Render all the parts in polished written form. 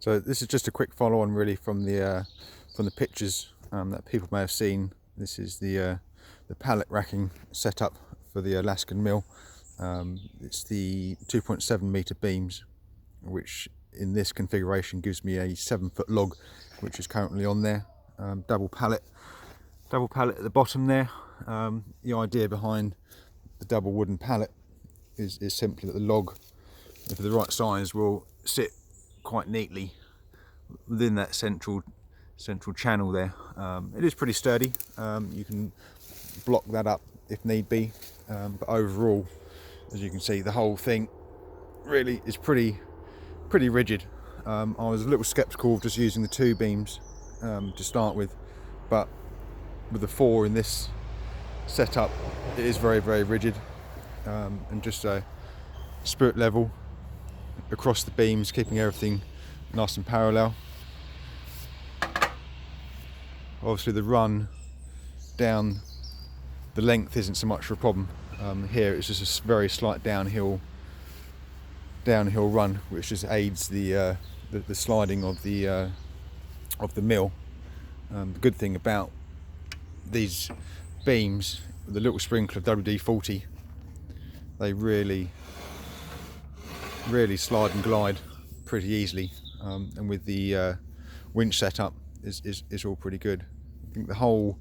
So this is just a quick follow on really from the pictures that people may have seen. This is the pallet racking setup for the Alaskan mill. It's the 2.7 meter beams, which in this configuration gives me a 7-foot log, which is currently on there. Double pallet at the bottom there. The idea behind the double wooden pallet is simply that the log, if the right size, will sit quite neatly within that central channel there. It is pretty sturdy. You can block that up if need be, but overall, as you can see, the whole thing really is pretty rigid. I was a little skeptical of just using the 2 beams to start with, but with the 4 in this setup, it is very rigid, and just a spirit level across the beams, keeping everything nice and parallel. Obviously the run down the length isn't so much of a problem. Here it's just a very slight downhill run, which just aids the sliding of the mill. The good thing about these beams, the little sprinkler WD-40, they really slide and glide pretty easily, and with the winch setup is all pretty good. I think the whole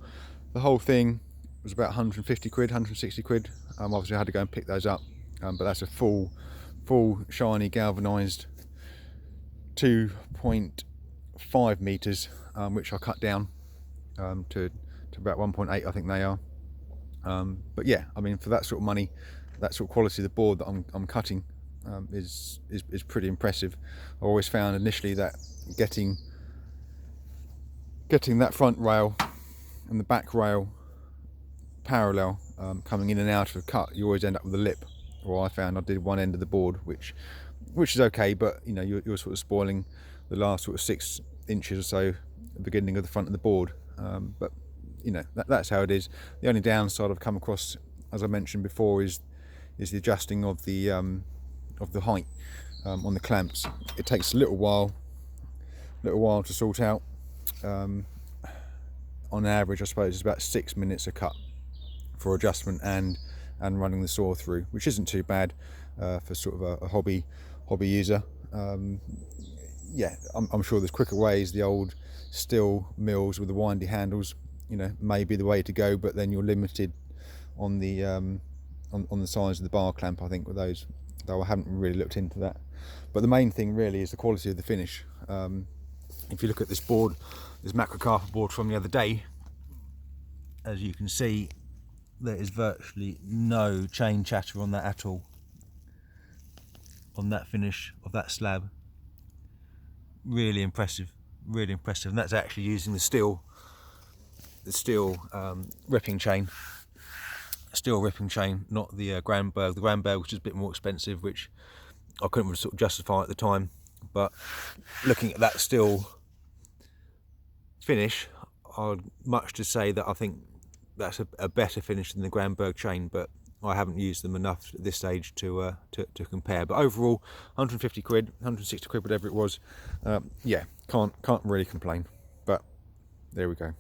thing was about 150 quid, 160 quid. Obviously I had to go and pick those up, but that's a full shiny galvanized 2.5 meters, which I cut down to about 1.8, I think they are. But yeah, I mean, for that sort of money, that sort of quality of the board that I'm cutting is pretty impressive. I always found initially that getting that front rail and the back rail parallel, coming in and out of a cut, you always end up with a lip. Or I found I did one end of the board, which is okay, but you know, you're sort of spoiling the last sort of 6 inches or so, the beginning of the front of the board. But you know, that's how it is. The only downside I've come across, as I mentioned before, is the adjusting of the height on the clamps. It takes a little while to sort out. On average, I suppose it's about 6 minutes a cut for adjustment and running the saw through, which isn't too bad for sort of a hobby user. Yeah, I'm sure there's quicker ways. The old steel mills with the windy handles, you know, may be the way to go, but then you're limited on the size of the bar clamp, I think, with those, though I haven't really looked into that. But the main thing really is the quality of the finish. If you look at this board, this macro carpet board from the other day, as you can see, there is virtually no chain chatter on that at all, on that finish of that slab. Really impressive, and that's actually using the steel ripping chain, not the Granberg. The Granberg, which is a bit more expensive, which I couldn't really sort of justify at the time. But looking at that steel finish, I'd much to say that I think that's a better finish than the Granberg chain, but I haven't used them enough at this stage to compare. But overall, 150 quid, 160 quid, whatever it was, yeah, can't really complain. But there we go.